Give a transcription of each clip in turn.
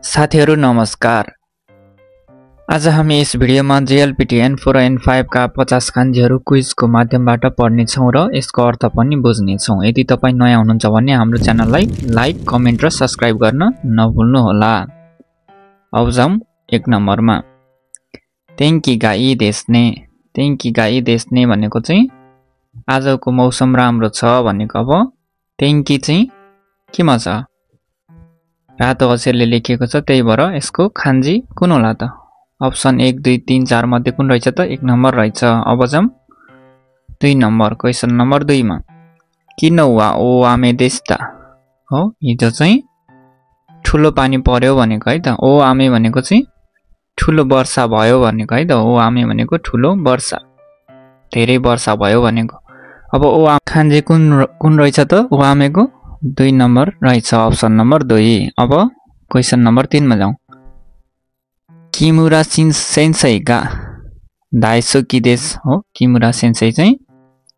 साथीहरु नमस्कार। आज हामी यस भिडियोमा JLPT N4 र N5 का 50 खान्जीहरु क्विजको माध्यमबाट पढ्ने छौं र यसको अर्थ पनि बुझ्ने छौं। यदि तपाई नयाँ हुनुहुन्छ भने हाम्रो च्यानललाई लाइक, कमेन्ट र सब्स्क्राइब गर्न नभुल्नु होला। अब जाउँ 1 नम्बरमा। तेंकीगा यी देशने भनेको चाहिँ आजको मौसम राम्रो छ भनेको। अब तेंकी चाहिँ केमा छ? रातो अक्षरले लेखिएको छ, त्यही भएर यसको खान्जी कुन होला त? अप्सन 1 2 3 4 मध्ये कुन रहेछ त? 1 नम्बर रहेछ। अब जाम 2 नम्बर, क्वेशन नम्बर 2 मा। किन वा ओ आमे देस्ता हो? हिजो चाहिँ ठुलो पानी पर्यो भनेको है त। ओ आमे भनेको चाहिँ ठुलो वर्षा भयो भनेको है त। ओ आमे भनेको ठुलो वर्षा, धेरै वर्षा भयो भनेको। अब ओ आमे खान्जी कुन रहेछ त? ओ आमेको 2 नम्बर रहेछ, अप्सन नम्बर 2। अब क्वेशन नम्बर 3 मा जाउँ। किमुरा सेन्सेईगा दाइसुकी देश हो? किमुरा सेन्सेई चाहिँ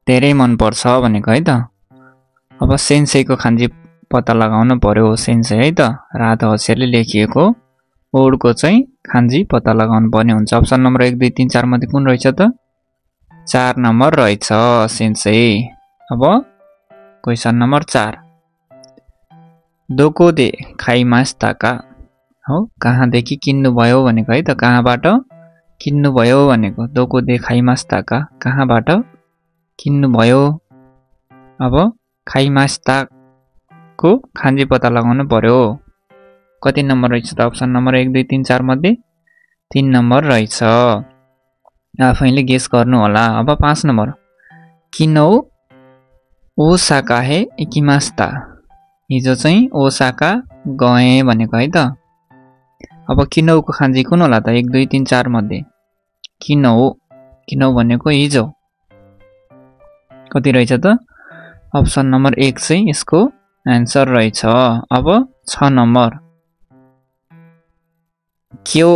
धेरै मन पर्छ भनेको है त। अब सेन्सेईको खान्जी पत्ता लगाउन पर्यो। सेन्सेई है त रातो अक्षरले लेखिएको वर्डको चाहिँ खान्जी पत्ता लगाउनु पर्ने हुन्छ। अप्सन नम्बर 1 2 3 4 मध्ये कुन रहेछ त? 4 नम्बर रहेछ, सेन्सेई। अब क्वेशन नम्बर 4। दोकोदे खाइमास्ताका हो? कहाँदेखि किन्नु भयो भनेको है त। कहाँबाट किन्नु भयो भनेको। दोकोदे खाइमास्ताका कहाँबाट किन्नु भयो। अब खाइमास्ताको खान्जी पत्ता लगाउनु पर्यो। कति नम्बर रहेछ त? अप्सन नम्बर 1 2 3 4 मध्ये 3 नम्बर रहेछ। आफैले गेस गर्नु होला। अब 5 नम्बर। किनौ ओसाका हे इकिमास्ता। हिजो चाहिँ ओसाका गए भनेको है त। अब किनौको खान्जी कुन होला त? 1 2 3 4 मध्ये किनौ भनेको हिजो। कति रहेछ त? अप्सन नम्बर 1 चाहिँ यसको आन्सर रहेछ। अब 6 नम्बर। क्यो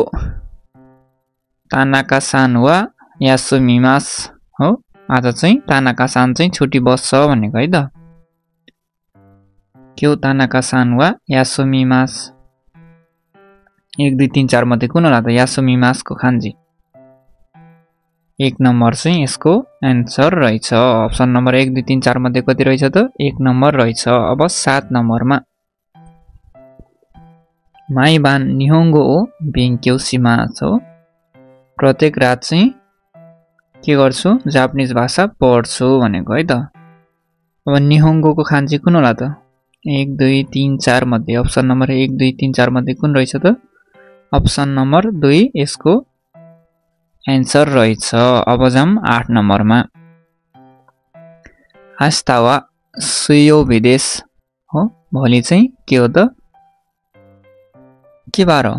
तानाका सान वा यासुमिमास हो? आज चाहिँ तानाका सान चाहिँ छुट्टी बस्छ भनेको है त। क्यो तानाका सान वा यासुमिमास 1 2 3 4 मध्ये कुन होला त? यासुमिमासको खान्जी 1 नम्बर चाहिँ यसको आन्सर रहेछ। अप्सन नम्बर 1 2 3 4 मध्ये कति रहेछ त? 1 नम्बर रहेछ। अब 7 नम्बरमा। माइबान निहोंगो ओ बेंक्यो शिमास हो? प्रत्येक रात चाहिँ के गर्छु? जापानिज भाषा पढ्छु भनेको है त। अब निहोंगोको खान्जी कुन होला त? 1 2 3 4 मध्ये अप्सन नम्बर 1 2 3 4 मध्ये कुन रहेछ त? अप्सन नम्बर 2 यसको आन्सर रहेछ। अब जाम 8 नम्बरमा। आस्तावा सुयो विदेश हो? भोलि चाहिँ के हो त? के बार हो?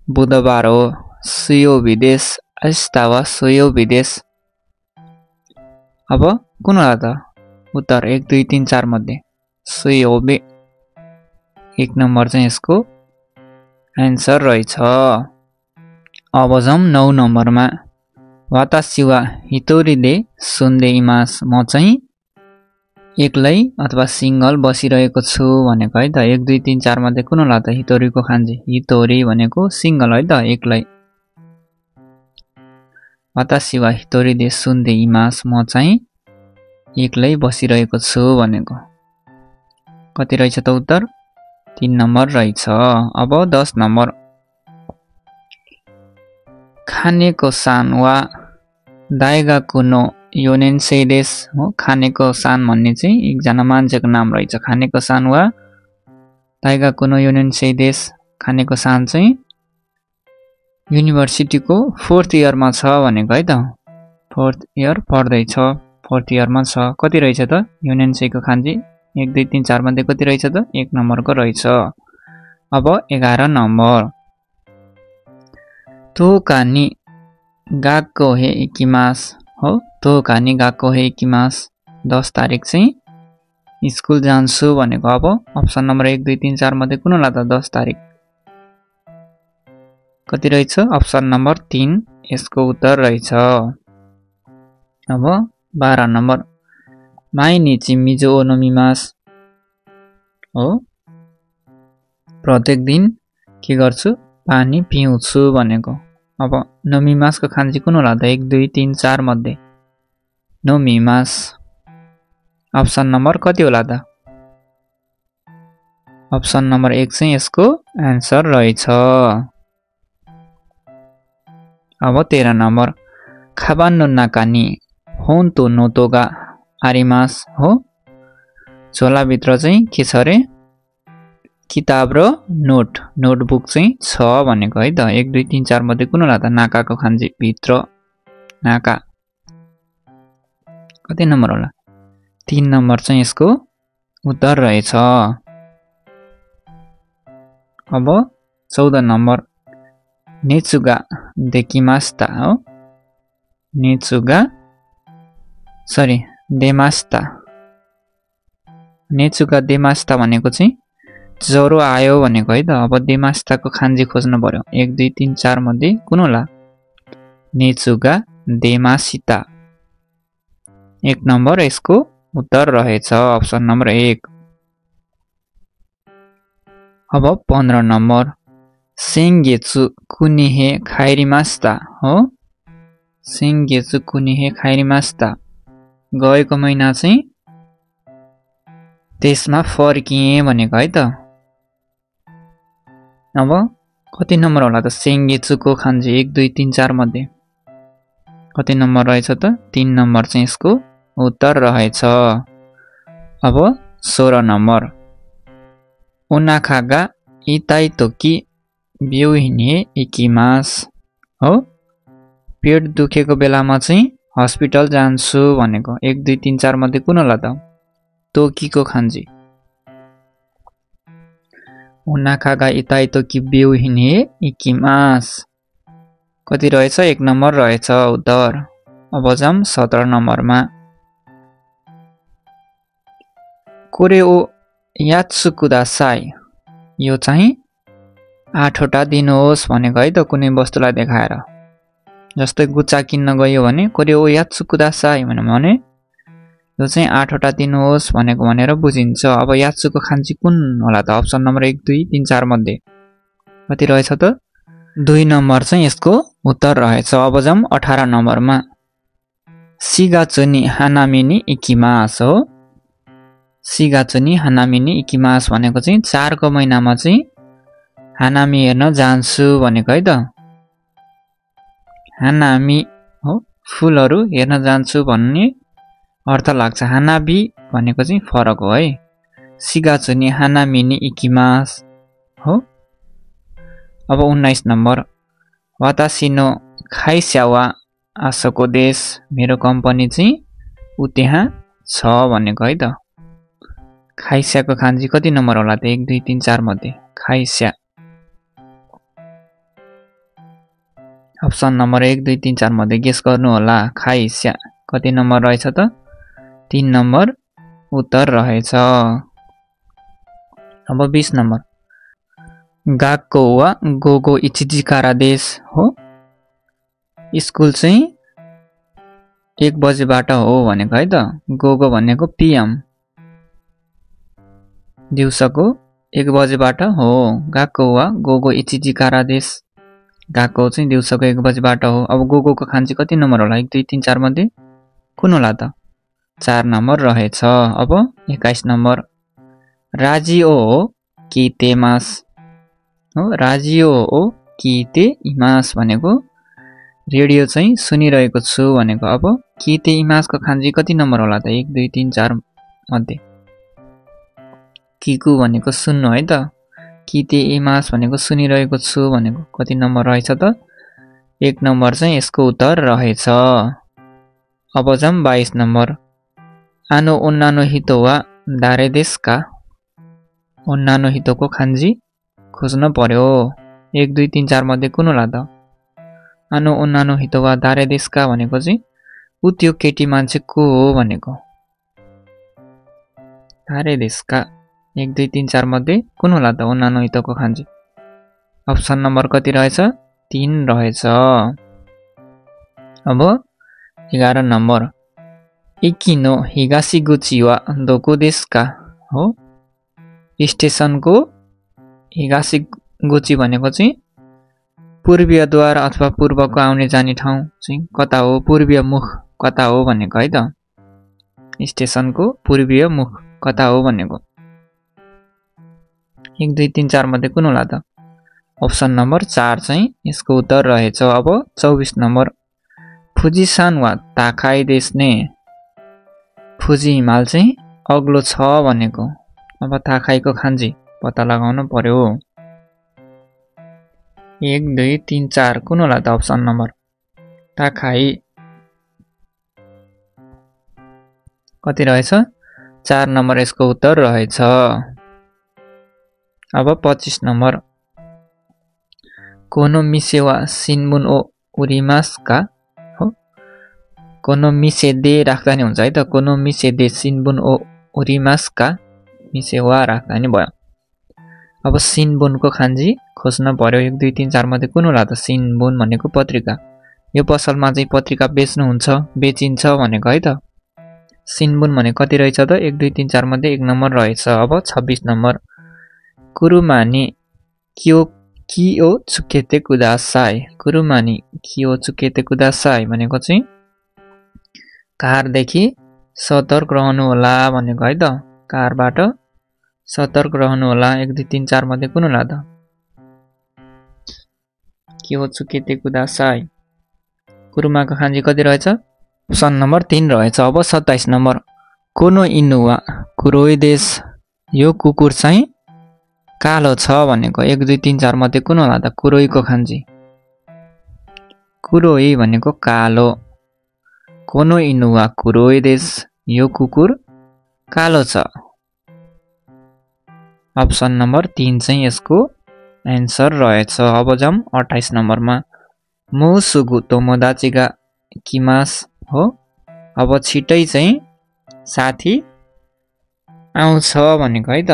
बुधबार हो। सुयो विदेश, आस्तावा सुयो विदेश। अब कुन होला त? उत्तर 1 2 3 4 मध्ये सुयोबे 1 नम्बर चाहिँ यसको आन्सर रहेछ। अब जाउँ 9 नम्बरमा। वातासी वा हितोरी दे सुन्दै इमास। म चाहिँ एक्लै अथवा सिंगल बसिरहेको छु भनेको है त। 1 2 3 4 मध्ये कुन होला त? हितोरीको खान्जी। हितोरी भनेको सिंगल है त, एक्लै। वातासी वा हितोरी दे सुन्दै इमास, म चाहिँ एक्लै बसिरहेको छु भनेको। कति रहेछ त उत्तर? 3 नम्बर रहेछ। अब 10 नम्बर। खानेको सान वा दाइगाकु नो योनेन्सेई देश हो? खानेको सान भन्ने चाहिँ एकजना मान्छेको नाम रहेछ। खानेको सान वा दाइगाकु नो योनेन्सेई देश। खानेको सान चाहिँ युनिभर्सिटीको 4th इयरमा छ भनेको है त। 4th इयर पढ्दैछ, 4th इयरमा छ। कति रहेछ त? योनेन्सेईको खान्जी 1 2 3 4 मध्ये कति रहेछ त? 1 नम्बरको रहेछ। अब 11 नम्बर। तोकानी गाक्को हे इकिमास हो? तोकानी गाक्को हे इकिमास 10 तारिक चाहिँ स्कुल जान्छु भनेको। अब अप्सन नम्बर 1 2 3 4 मध्ये कुन होला त? 10 तारिक कति रहेछ? अप्सन नम्बर 3 यसको उत्तर रहेछ। अब 12 नम्बर। माइनिची मिजो ओनोमिमास हो? प्रत्येक दिन के गर्छु पानी पिउँछु भनेको। अब नोमिमासको खान्जी कुन होला त 1 2 3 4 मध्ये नोमिमास अप्सन नम्बर कति होला त अप्सन नम्बर 1 चाहिँ यसको आन्सर रहेछ। अब 13 नम्बर खाबान नो नाकानी होन्तो नोतोगा आरिमास हो झोलाभित्र चाहिँ के छ रे किताब र नोटबुक चाहिँ छ भनेको है त 1 2 3 4 मध्ये कुन होला त नाकाको खान्जी भित्र नाका कति नम्बर होला 3 नम्बर चाहिँ यसको उत्तर रहेछ। अब 14 नम्बर नेचुगा देकिमास्ता हो नेचुगा देमास्ता भनेको चाहिँ ज्वरो आयो भनेको है त। अब देमास्ताको खान्जी खोज्नु पर्यो 1 2 3 4 मध्ये कुन होला नेचुगा देमासिता 1 नम्बर यसको उत्तर रहेछ अप्सन नम्बर 1। अब 15 नम्बर सेंगेचु कुनिहे खाइरिमास्ता हो सेंगेचु कुनिहे खाइरिमास्ता गएको महिना चाहिँ त्यसमा फर्किए भनेको है त। अब कति नम्बर होला त सेंगेचुको खान्जी 1 2 3 4 मध्ये कति नम्बर रहेछ त 3 नम्बर चाहिँ यसको उत्तर रहेछ। अब 16 नम्बर ओनाखागा इताई तोकी बिउहिने इकिमास हो पेट दुखेको बेलामा चाहिँ हस्पिटल जान्छु भनेको 1 2 3 4 मध्ये कुन होला त तोकीको खान्जी ओनाखागा इताई तोकी बिउहिने इकिमास कति रहेछ 1 नम्बर रहेछ उत्तर। अब जाम 17 नम्बरमा कोरेओ यात्सुकुदासाई यो चाहिँ 8 वटा दिनुहोस् भनेको है त कुनै वस्तुलाई देखाएर जस्तै गुच्चा किन्न गयो भने कोरेओ यात्सुकुदासाई भने यो चाहिँ 8 वटा दिनुहोस् भनेको भनेर बुझिन्छ। अब यात्सुको खान्जी कुन होला त अप्सन नम्बर 1 2 3 4 मध्ये कति रहेछ त 2 नम्बर चाहिँ यसको उत्तर रहेछ। अब जाम 18 नम्बरमा सिगाचुनी हानामिनी इकिमास हो सिगाचुनी हानामिनी इकिमास भनेको चाहिँ 4 को महिनामा चाहिँ हानामी हेर्न जान्छु भनेको है त हानामी हो फुलहरू हेर्न जान्छु भन्ने अर्थ लाग्छ हानाबी भनेको चाहिँ फरक हो है सिगाचुनी हानामिनी इकिमास हो। अब 19 नम्बर वातासिनो खाइस्यावा आसको देश मेरो कम्पनी चाहिँ उ त्यहाँ छ भनेको है त खाइस्याको खान्जी कति नम्बर होला त 1 2 3 4 मध्ये खाइस्या अप्सन नम्बर 1 2 3 4 मध्ये गेस गर्नु होला खाइस्या कति नम्बर रहेछ त 3 नम्बर उत्तर रहेछ। अब 20 नम्बर गाक्को वा गोगो इचिजिकारा देश हो स्कुल चाहिँ 1 बजेबाट हो भनेको है त गोगो भनेको PM दिउँसोको 1 बजेबाट हो गाक्को वा गोगो इचिजिकारा देश गाक्को चाहिँ दिउँसोको 1 बजेबाट हो। अब गोगोको खान्जी कति नम्बर होला 1 2 3 4 मध्ये कुन होला त 4 नम्बर रहेछ। अब 21 नम्बर राजिओ कितेमास हो राजिओ किते इमास भनेको रेडियो चाहिँ सुनिरहेको छु भनेको। अब किते इमासको खान्जी कति नम्बर होला त 1 2 3 4 मध्ये किकु भनेको सुन्नु है त किते इमास भनेको सुनिरहेको छु भनेको कति नम्बर रहेछ त 1 नम्बर चाहिँ यसको उत्तर रहेछ। अब जाम 22 नम्बर आनो ओन्नानो हितो वा दारे देशका ओन्नानो हितोको खान्जी खोज्नु पर्यो 1 2 3 4 मध्ये कुन होला त आनो ओन्नानो हितो वा दारे देशका भनेको चाहिँ उ त्यो केटी मान्छे को हो भनेको दारे देशका 1 2 3 4 मध्ये कुन होला त ओन्नानो हितोको खान्जी अप्सन नम्बर कति रहेछ 3 रहेछ। अब 11 नम्बर इकिनो हिगासिगुची वा दोको देशका हो स्टेसनको गोची भनेको चाहिँ पूर्वीय द्वार अथवा पूर्वको आउने जाने ठाउँ चाहिँ कता हो, पूर्वीय मुख कता हो भनेको है त। स्टेसनको पूर्वीय मुख कता हो भनेको। 1 2 3 4 मध्ये कुन होला त? अप्सन नम्बर 4 चाहिँ यसको उत्तर रहेछ। अब 24 नम्बर फुजिसान वा ताकाई देशने। फुजी हिमाल चाहिँ अग्लो छ भनेको। अब ताकाईको खान्जी पत्ता लगाउनु पर्यो। 1 2 3 4 कुन होला त अप्सन नम्बर? ताकाई कति रहेछ? 4 नम्बर यसको उत्तर रहेछ। अब 25 नम्बर कोनो मिसे वा सिनबुन ओ उरिमास्का हो। कोनो मिसे दे राख्दा नि हुन्छ है त। कोनो मिसे दे सिनबुन ओ उरिमास्का, मिसे वा राख्दा नि भयो। अब सिनबुनको खान्जी खोज्न पर्यो। 1 2 3 4 मध्ये कुन होला त? सिनबुन भनेको पत्रिका। यो पसलमा चाहिँ पत्रिका बेच्नुहुन्छ, बेचिन्छ भनेको है त। सिनबुन भने कति रहेछ त? 1 2 3 4 मध्ये 1 नम्बर रहेछ। अब 26 नम्बर कुरुमानी कियो चुकेते कुदासाई। कुरुमानी कियो चुकेते कुदासाई भनेको चाहिँ कारदेखि सतर्क रहनु होला भनेको है त। कारबाट सतर्क रहनु होला। 1 2 3 4 मध्ये कुन होला त? कियो चुकेते कुदासाई। कुरुमाको खान्जी कति रहेछ? अप्सन नम्बर 3 रहेछ। अब 27 नम्बर कोनो इनुवा कुरोई देश। यो कुकुर चाहिँ कालो छ भनेको। 1 2 3 4 मध्ये कुन होला त? कुरोईको खान्जी। कुरोई भनेको कालो। कोनो इनुवा कुरोई देश। यो कुकुर कालो छ। अप्सन नम्बर 3 चाहिँ यसको एन्सर रहेछ। अब जाम 28 नम्बरमा मुसुगु तोमोदाचिगा किमास हो। अब छिटै चाहिँ साथी आउँछ भनेको है त।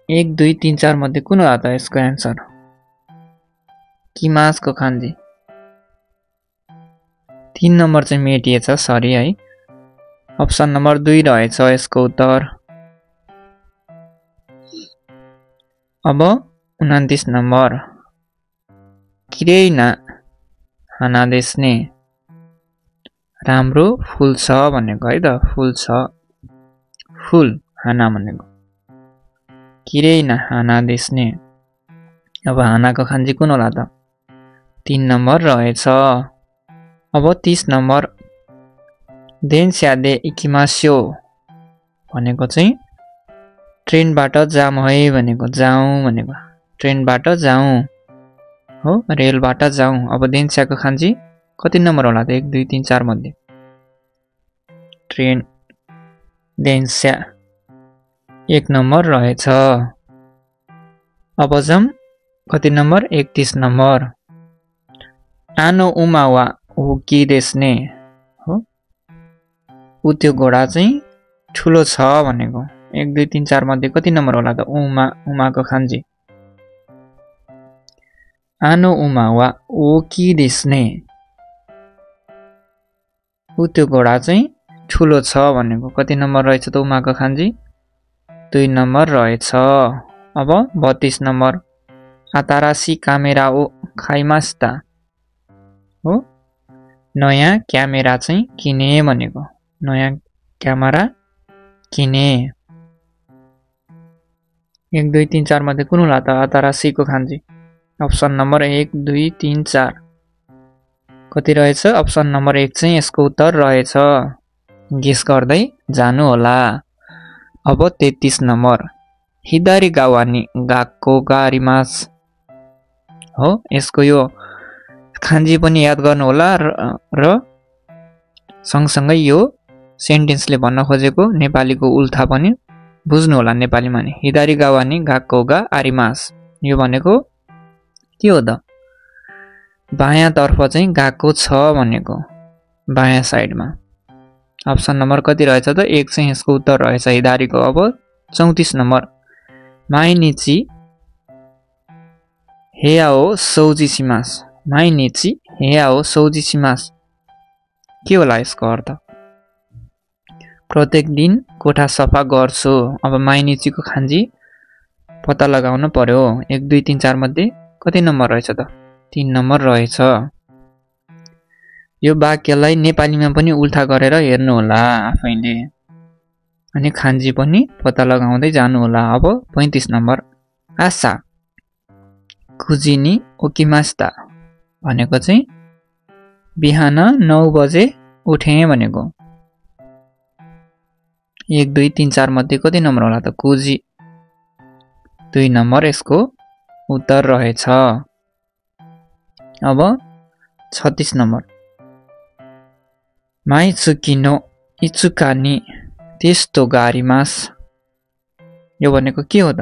1 2 3 4 मध्ये कुन होला त यसको एन्सर? किमासको खान्जी 3 नम्बर चाहिँ मेटिएछ, सरी है। अप्सन नम्बर 2 रहेछ यसको उत्तर। अब 29 नम्बर किरेइना हाना देस्ने। राम्रो फुल छ भनेको है त। फुल छ, फुल हाना भनेको। किरेइना हाना देस्ने। अब हानाको खान्जी कुन होला त? 3 नम्बर रहेछ। अब 30 नम्बर देन्स्यादे इकिमास्यो भनेको चाहिँ ट्रेनबाट जाम है भनेको। जाउँ भनेको। ट्रेनबाट जाउँ हो, रेलबाट जाउँ। अब देन्स्याको खान्जी कति नम्बर होला त? 1 2 3 4 मध्ये? ट्रेन देन्स्या 1 नम्बर रहेछ। अब जाम कति नम्बर? 31 नम्बर आनो उमावा हुकी देस्ने हो। उ त्यो घोडा चाहिँ ठुलो छ भनेको। 1 2 3 4 मध्ये कति नम्बर होला त? उमाको खान्जी आनो उमावा ओकी देस्ने। उ त्यो घोडा चाहिँ ठुलो छ भनेको। कति नम्बर रहेछ त उमाको खान्जी? 2 नम्बर रहेछ। अब 32 नम्बर आतारासी कामेरा ओ खाइमास्ता हो। नयाँ क्यामेरा चाहिँ किने भनेको। नयाँ क्यामेरा किने। 1 2 3 4 मध्ये कुन होला त आतारासीको खान्जी? अप्सन नम्बर 1 2 3 4 कति रहेछ? अप्सन नम्बर 1 चाहिँ यसको उत्तर रहेछ। गेस गर्दै जानु होला। अब 33 नम्बर हिदारी गावानी गाको गारिमास हो। यसको यो खान्जी पनि याद गर्नु होला र सँगसँगै यो सेन्टेन्सले भन्न खोजेको नेपालीको उल्था पनि बुझ्नु होला नेपालीमा नि। हिदारी गावानी गाको गा आरिमास। यो भनेको के हो त? बायाँ तर्फ चाहिँ गएको छ भनेको। बायाँ साइडमा। अप्सन नम्बर कति रहेछ त? 1 चाहिँ यसको उत्तर रहेछ हिदारीको। अब 34 नम्बर माइनिची हेयाओ सौजिसिमास। माइनिची हेयाओ सौजिसिमास के होला यसको अर्थ? प्रत्येक दिन कोठा सफा गर्छु। अब माइनिचीको खान्जी पत्ता लगाउन पर्यो। 1 2 3 4 मध्ये कति नम्बर रहेछ त? 3 नम्बर रहेछ। यो वाक्यलाई नेपालीमा पनि उल्था गरेर हेर्नु होला आफैले। अनि खान्जी पनि पत्ता लगाउँदै जानु होला। अब 35 नम्बर आशा कुजिनी ओकिमास्ता भनेको चाहिँ बिहान 9 बजे उठे भनेको। 1 2 3 4 मध्ये कति नम्बर होला त? कुजी 2 नम्बर यसको उत्तर रहेछ। अब 36 नम्बर माइचुकी नो इचुका नि तेस्तो गारिमास। यो भनेको के हो त?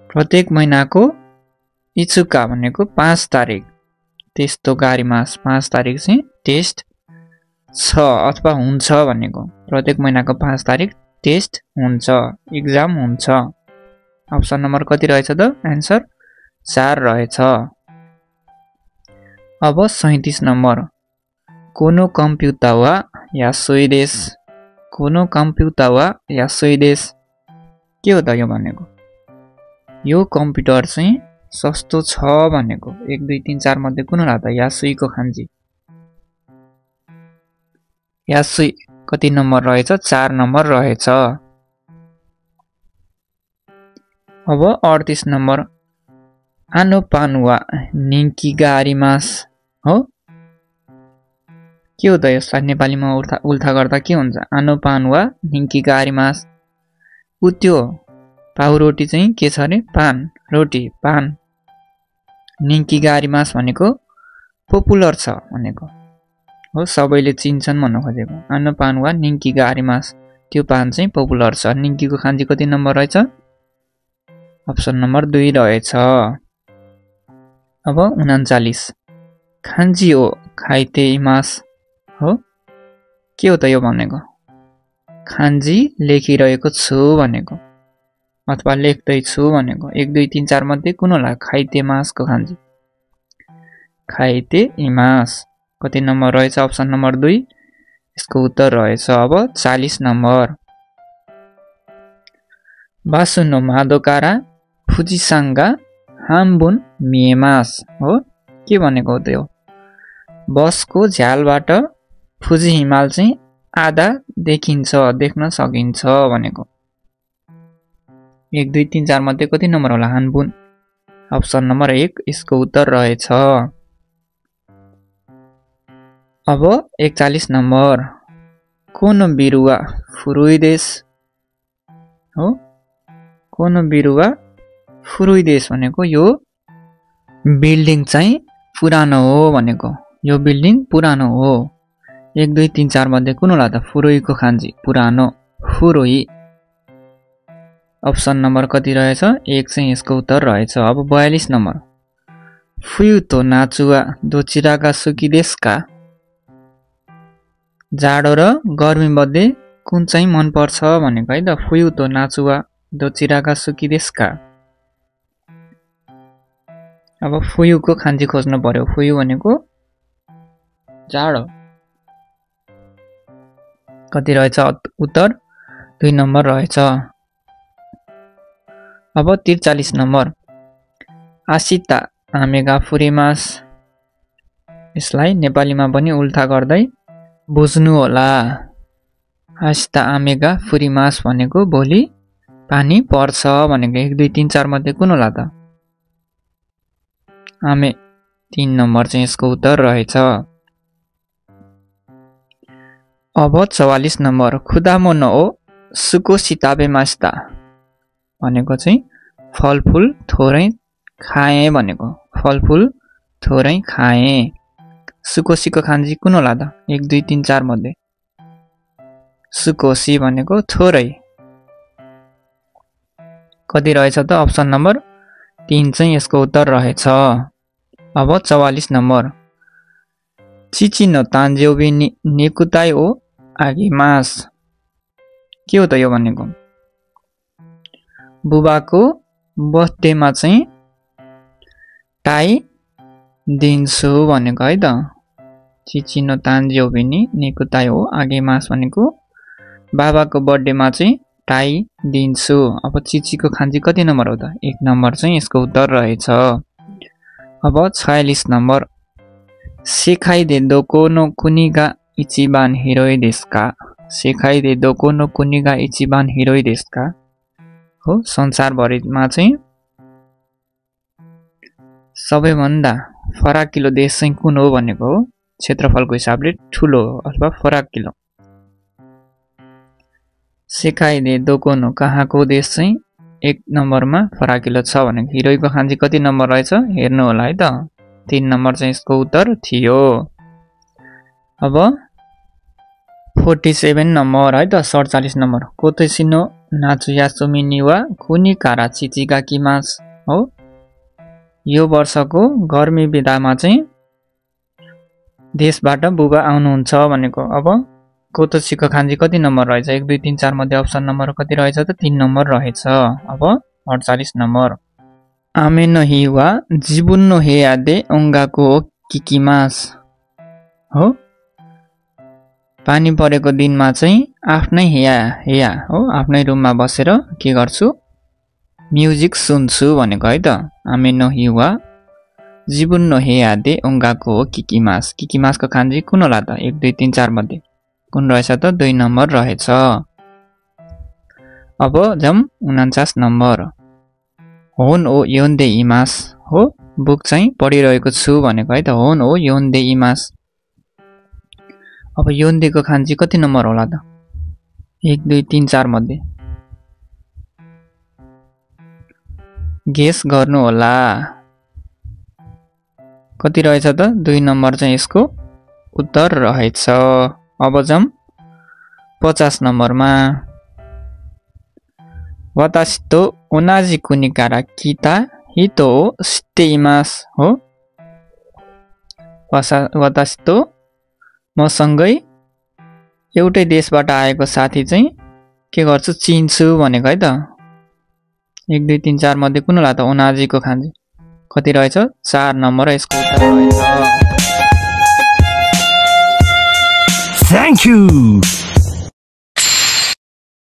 प्रत्येक महिनाको इचुका भनेको 5 तारिक, तेस्तो गारिमास 5 तारिक चाहिँ टेस्ट छ अथवा हुन्छ भनेको। प्रत्येक महिनाको 5 तारिक टेस्ट हुन्छ, एक्जाम हुन्छ। अप्सन नम्बर कति रहेछ त? एन्सर 4 रहेछ। अब 37 नम्बर कोनो कम्प्युटर वा यासोई देश। कोनो कम्प्युटर वा यासोई देश के हो त यो भनेको? यो कम्प्युटर चाहिँ सस्तो छ भनेको। 1 2 3 4 मध्ये कुन होला त? यासुईको खान्जी यासुई कति नम्बर रहेछ? 4 नम्बर रहेछ। अब 38 नम्बर आनो पानुवा निङ्की गारिमास हो। के हो त यसलाई नेपालीमा उल्था गर्दा के हुन्छ? आनो पानुवा निङ्की गारिमास। त्यो पाउरोटी चाहिँ के छ अरे? पान रोटी पान। निङ्की गारिमास भनेको पपुलर छ भनेको हो, सबैले चिन्छन् भन्न खोजेको। आनो पान वा निङ्की गारिमास त्यो पान चाहिँ पपुलर छ। निङ्कीको खान्जी कति नम्बर रहेछ? अप्सन नम्बर 2 रहेछ। अब 39 खान्जी हो खाइते इमास हो। के हो त यो भनेको? खान्जी लेखिरहेको छु भनेको अथवा लेख्दैछु भनेको। 1 2 3 4 मध्ये कुन होला? खाइते मासको खान्जी खाइते इमास कति नम्बर रहेछ? अप्सन नम्बर 2 यसको उत्तर रहेछ। अब 40 नम्बर बासुनो मादोकारा फुजिसाङ्गा हाम्बुन मिएमास हो। के भनेको हो त्यो? बसको झ्यालबाट फुजी हिमाल चाहिँ आधा देखिन्छ, देख्न सकिन्छ भनेको। 1 2 3 4 मध्ये कति नम्बर होला? हाम्बुन अप्सन नम्बर 1 यसको उत्तर रहेछ। अब 41 नम्बर कोनो बिरुवा फुरुइदेश हो। कोनो बिरुवा फुरुइदेश भनेको यो बिल्डिङ चाहिँ पुरानो हो भनेको। यो बिल्डिङ पुरानो हो। 1 2 3 4 मध्ये कुन होला त? फुरुईको खान्जी पुरानो फुरुई। अप्सन नम्बर कति रहेछ? 1 चाहिँ यसको उत्तर रहेछ। अब 42 नम्बर फुयुतो नाचुवा दोचिरागा सुकिदेशका। जाडो र गर्मी मध्ये कुन चाहिँ मन पर्छ भनेको है त? फुयुतो नाचुवा दोचिरागा सुकिदेशका। अब फुयुको खान्जी खोज्नु पर्यो। फुयु भनेको जाडो। कति रहेछ उत्तर? 2 नम्बर रहेछ। अब 43 नम्बर आसिता आमेगा फुरिमास। यसलाई नेपालीमा पनि उल्था गर्दै बुझ्नु होला। आसिता आमेगा फुरिमास भनेको भोलि पानी पर्छ भनेको। 1 2 3 4 मध्ये कुन होला त? आमे 3 नम्बर चाहिँ यसको उत्तर रहेछ। अब 44 नम्बर खुदामो न ओ सुको सिताबे मास्ता भनेको चाहिँ फलफुल थोरै खाए भनेको। फलफुल थोरै खाए। सुकोसीको खान्जी कुन होला त? 1 2 3 4 मध्ये सुकोसी भनेको थोरै। कति रहेछ त? अप्सन नम्बर 3 चाहिँ यसको उत्तर रहेछ। अब 44 नम्बर चिचिनो तान्जेउबी निकुताई ओ आगिमास। के हो त यो भनेको? बुबाको बर्थडेमा चाहिँ टाई दिन्छु भनेको है त। चिचिनो तान्जेउबी निकुताई ओ आगिमास भनेको बाबाको बर्थडेमा चाहिँ हटाइदिन्छु। अब चिचीको खान्जी कति नम्बर हो त 1 नम्बर चाहिँ यसको उत्तर रहेछ। अब 46 नम्बर सेखाइदे दोको नो कुनी गा इचिबान हिरोइ देसु का। सेखाइदे दोको नो कुनी गा इचिबान हिरोइ देसु का हो संसारभरिमा चाहिँ सबैभन्दा फराकिलो देश चाहिँ कुन हो भनेको हो क्षेत्रफलको हिसाबले ठुलो अथवा फराकिलो। सेखाइदे दोको नो कहाँको देश चाहिँ 1 नम्बरमा फराकिलो छ भनेको हिरोइको खान्जी कति नम्बर रहेछ हेर्नु होला है त 3 नम्बर चाहिँ यसको उत्तर थियो। अब 47 नम्बर है त 47 नम्बर कोतोसिनो नाचुयासुमी नि वा कुनी कारा चिचिगा किमास हो यो वर्षको गर्मी बिदामा चाहिँ देशबाट बुबा आउनुहुन्छ भनेको। अब कोतोसीको खान्जी कति नम्बर रहेछ 1 2 3 4 मध्ये अप्सन नम्बर कति रहेछ त 3 नम्बर रहेछ। अब 48 नम्बर आमे नो हि वा जिबुन नो हेयादे ओंगाको किकिमास हो पानी परेको दिनमा चाहिँ आफ्नै हेया हो आफ्नै रुममा बसेर के गर्छु म्युजिक सुन्छु भनेको है त। आमे नो हि वा जिबुन नो हेयादे ओंगाको किकिमासको खान्जी कुन होला त 1 2 3 4 मध्ये कुन रहेछ त 2 नम्बर रहेछ। अब जम 49 नम्बर होन ओ योन्दे इमास हो बुक चाहिँ पढिरहेको छु भनेको है त होन ओ योन्दे इमास। अब योन्देको खान्जी कति नम्बर होला त 1 2 3 4 मध्ये गेस गर्नु होला कति रहेछ त 2 नम्बर चाहिँ यसको उत्तर रहेछ। अब जम 50 नम्बरमा वातासी तो ओनाजी कुनी कारा किता हितो सिते इमास हो वातासी तो मसँगै एउटै देशबाट आएको साथी चाहिँ के गर्छु चिन्छु भनेको है त 1 2 3 4 मध्ये कुन होला त ओनाजीको खान्जी कति रहेछ 4 नम्बर यसको उत्तर रहेछ। Thank you.